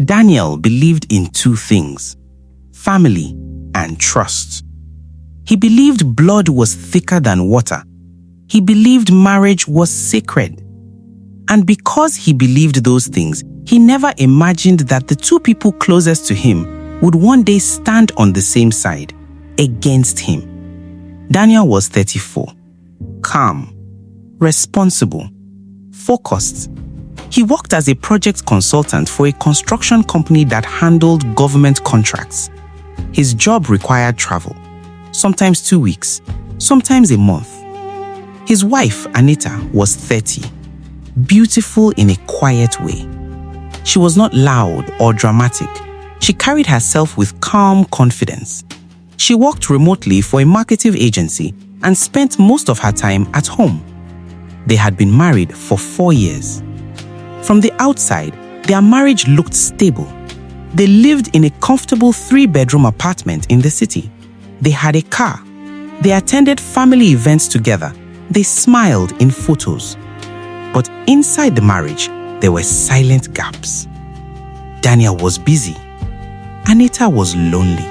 Daniel believed in two things: family and trust. He believed blood was thicker than water. He believed marriage was sacred. And because he believed those things, he never imagined that the two people closest to him would one day stand on the same side, against him. Daniel was 34, calm, responsible, focused. He worked as a project consultant for a construction company that handled government contracts. His job required travel, sometimes 2 weeks, sometimes a month. His wife, Anita, was 30, beautiful in a quiet way. She was not loud or dramatic. She carried herself with calm confidence. She worked remotely for a marketing agency and spent most of her time at home. They had been married for 4 years. From the outside, their marriage looked stable. They lived in a comfortable 3-bedroom apartment in the city. They had a car. They attended family events together. They smiled in photos. But inside the marriage, there were silent gaps. Daniel was busy. Anita was lonely.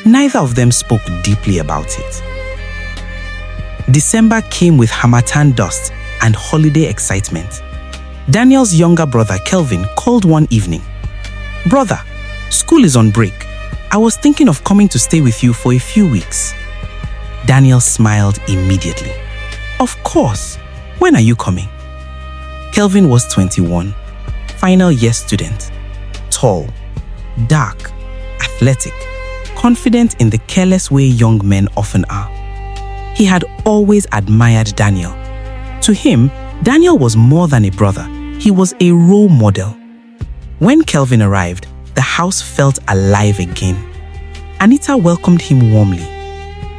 Neither of them spoke deeply about it. December came with harmattan dust and holiday excitement. Daniel's younger brother, Kelvin, called one evening. "Brother, school is on break. I was thinking of coming to stay with you for a few weeks." Daniel smiled immediately. "Of course. When are you coming?" Kelvin was 21, final year student, tall, dark, athletic, confident in the careless way young men often are. He had always admired Daniel. To him, Daniel was more than a brother. He was a role model. When Kelvin arrived, the house felt alive again. Anita welcomed him warmly.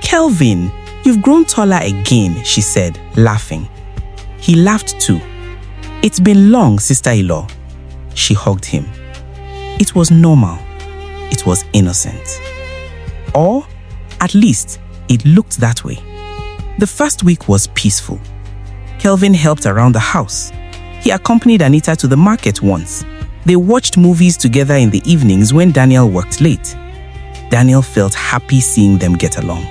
"Kelvin, you've grown taller again," she said, laughing. He laughed too. "It's been long, sister-in-law." She hugged him. It was normal. It was innocent. Or, at least, it looked that way. The first week was peaceful. Kelvin helped around the house. He accompanied Anita to the market once. They watched movies together in the evenings when Daniel worked late. Daniel felt happy seeing them get along.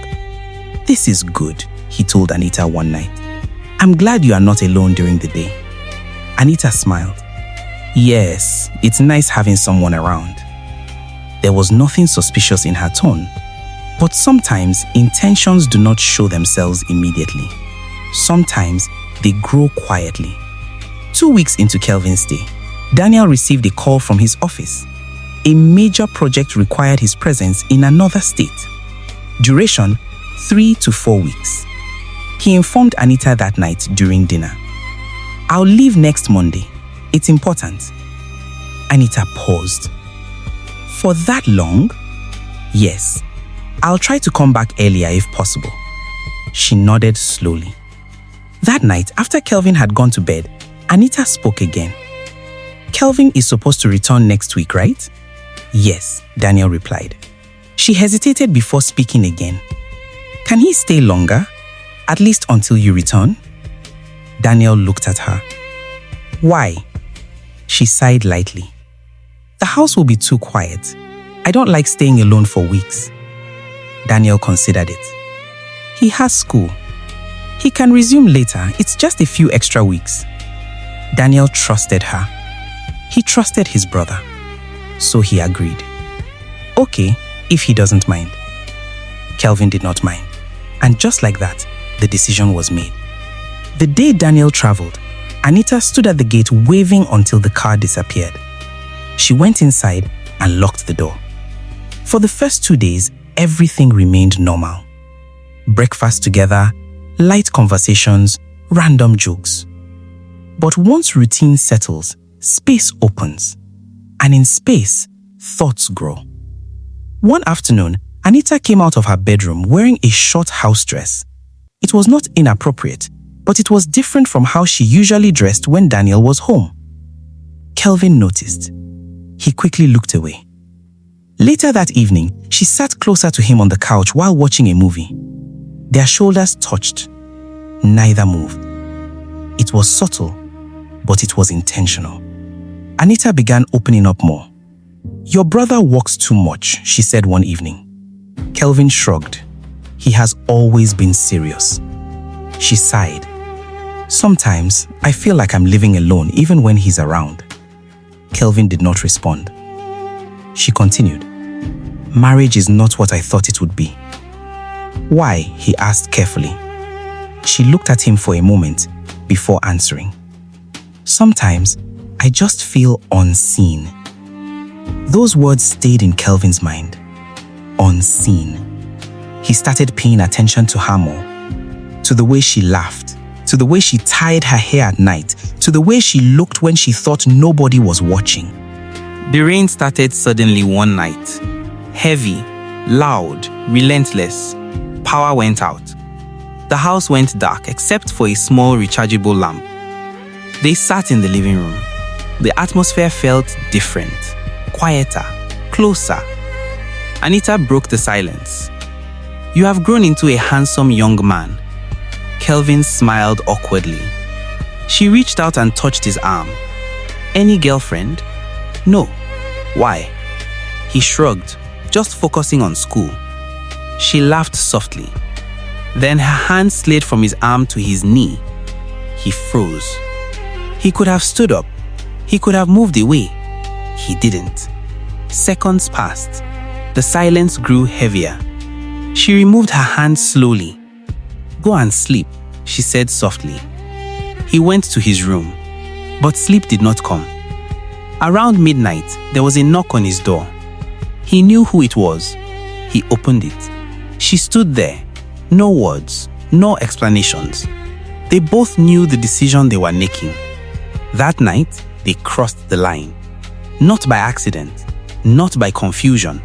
"This is good," he told Anita one night. "I'm glad you are not alone during the day." Anita smiled. "Yes, it's nice having someone around." There was nothing suspicious in her tone, but sometimes intentions do not show themselves immediately. Sometimes they grow quietly. 2 weeks into Kelvin's stay, Daniel received a call from his office. A major project required his presence in another state. Duration, 3 to 4 weeks. He informed Anita that night during dinner. "I'll leave next Monday. It's important." Anita paused. "For that long?" "Yes. I'll try to come back earlier if possible." She nodded slowly. That night, after Kelvin had gone to bed, Anita spoke again. "Kelvin is supposed to return next week, right?" "Yes," Daniel replied. She hesitated before speaking again. "Can he stay longer? At least until you return?" Daniel looked at her. "Why?" She sighed lightly. "The house will be too quiet. I don't like staying alone for weeks." Daniel considered it. "He has school. He can resume later. It's just a few extra weeks." Daniel trusted her. He trusted his brother. So he agreed. "Okay, if he doesn't mind." Kelvin did not mind. And just like that, the decision was made. The day Daniel traveled, Anita stood at the gate waving until the car disappeared. She went inside and locked the door. For the first 2 days, everything remained normal. Breakfast together, light conversations, random jokes. But once routine settles, space opens. And in space, thoughts grow. One afternoon, Anita came out of her bedroom wearing a short house dress. It was not inappropriate, but it was different from how she usually dressed when Daniel was home. Kelvin noticed. He quickly looked away. Later that evening, she sat closer to him on the couch while watching a movie. Their shoulders touched. Neither moved. It was subtle, but it was intentional. Anita began opening up more, "Your brother works too much," she said one evening. Kelvin shrugged. "He has always been serious." She sighed. "Sometimes I feel like I'm living alone even when he's around." Kelvin did not respond. She continued. "Marriage is not what I thought it would be." "Why?" he asked carefully. She looked at him for a moment before answering. "Sometimes I just feel unseen." Those words stayed in Kelvin's mind. Unseen. He started paying attention to her more, to the way she laughed, to the way she tied her hair at night, to the way she looked when she thought nobody was watching. The rain started suddenly one night. Heavy, loud, relentless. Power went out. The house went dark except for a small rechargeable lamp. They sat in the living room. The atmosphere felt different, quieter, closer. Anita broke the silence. "You have grown into a handsome young man." Kelvin smiled awkwardly. She reached out and touched his arm. "Any girlfriend?" "No." "Why?" He shrugged, just focusing on school. She laughed softly. Then her hand slid from his arm to his knee. He froze. He could have stood up. He could have moved away. He didn't. Seconds passed. The silence grew heavier. She removed her hand slowly. "Go and sleep," she said softly. He went to his room, but sleep did not come. Around midnight, there was a knock on his door. He knew who it was. He opened it. She stood there. No words, no explanations. They both knew the decision they were making. That night, they crossed the line. Not by accident, not by confusion,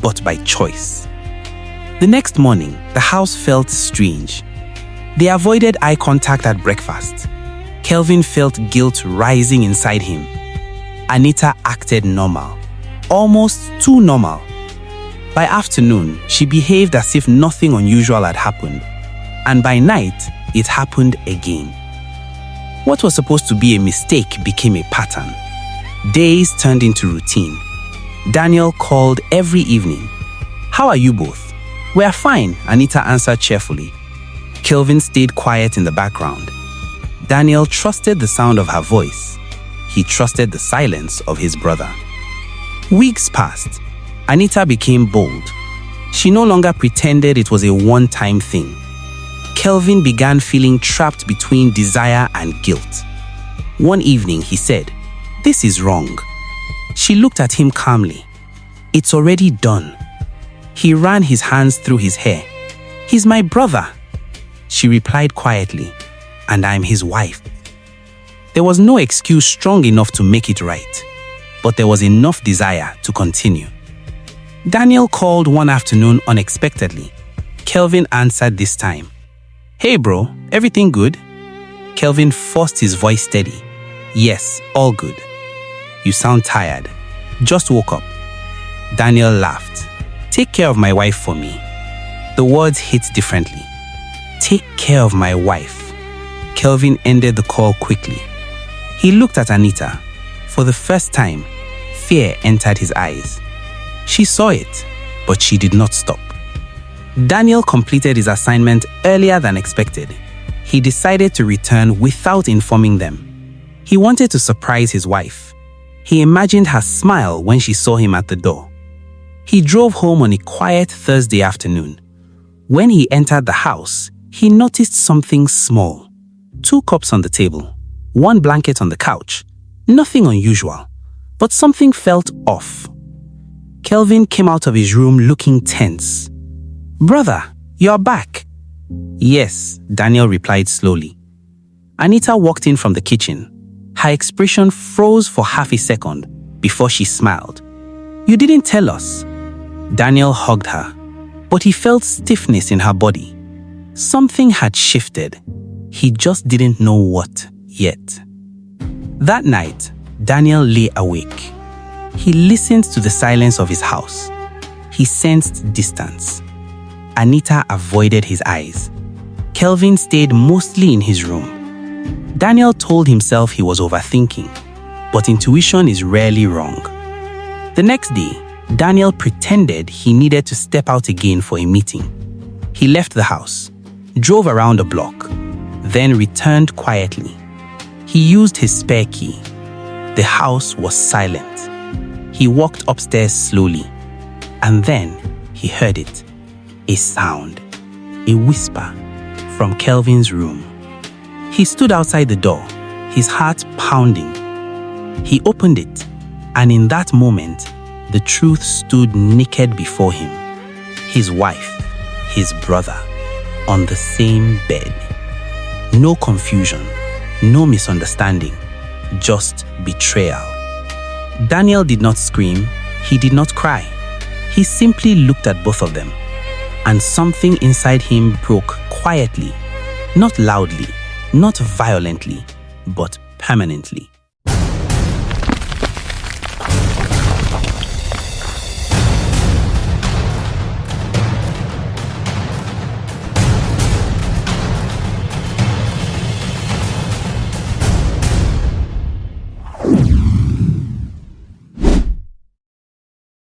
but by choice. The next morning, the house felt strange. They avoided eye contact at breakfast. Kelvin felt guilt rising inside him. Anita acted normal, almost too normal. By afternoon, she behaved as if nothing unusual had happened. And by night, it happened again. What was supposed to be a mistake became a pattern. Days turned into routine. Daniel called every evening. "How are you both?" "We are fine," Anita answered cheerfully. Kelvin stayed quiet in the background. Daniel trusted the sound of her voice. He trusted the silence of his brother. Weeks passed. Anita became bold. She no longer pretended it was a one-time thing. Kelvin began feeling trapped between desire and guilt. One evening, he said, "This is wrong." She looked at him calmly. "It's already done." He ran his hands through his hair. "He's my brother." She replied quietly, "And I'm his wife." There was no excuse strong enough to make it right, but there was enough desire to continue. Daniel called one afternoon unexpectedly. Kelvin answered this time. "Hey bro, everything good?" Kelvin forced his voice steady. "Yes, all good." "You sound tired." "Just woke up." Daniel laughed. "Take care of my wife for me." The words hit differently. "Take care of my wife." Kelvin ended the call quickly. He looked at Anita. For the first time, fear entered his eyes. She saw it, but she did not stop. Daniel completed his assignment earlier than expected. He decided to return without informing them. He wanted to surprise his wife. He imagined her smile when she saw him at the door. He drove home on a quiet Thursday afternoon. When he entered the house, he noticed something small. 2 cups on the table, 1 blanket on the couch. Nothing unusual, but something felt off. Kelvin came out of his room looking tense. "Brother, you're back." "Yes," Daniel replied slowly. Anita walked in from the kitchen. Her expression froze for half a second before she smiled. "You didn't tell us." Daniel hugged her, but he felt stiffness in her body. Something had shifted. He just didn't know what yet. That night, Daniel lay awake. He listened to the silence of his house. He sensed distance. Anita avoided his eyes. Kelvin stayed mostly in his room. Daniel told himself he was overthinking, but intuition is rarely wrong. The next day, Daniel pretended he needed to step out again for a meeting. He left the house, drove around a block, then returned quietly. He used his spare key. The house was silent. He walked upstairs slowly, and then he heard it. A sound, a whisper from Kelvin's room. He stood outside the door, his heart pounding. He opened it, and in that moment, the truth stood naked before him. His wife, his brother, on the same bed. No confusion, no misunderstanding, just betrayal. Daniel did not scream, he did not cry. He simply looked at both of them, and something inside him broke quietly, not loudly, not violently, but permanently.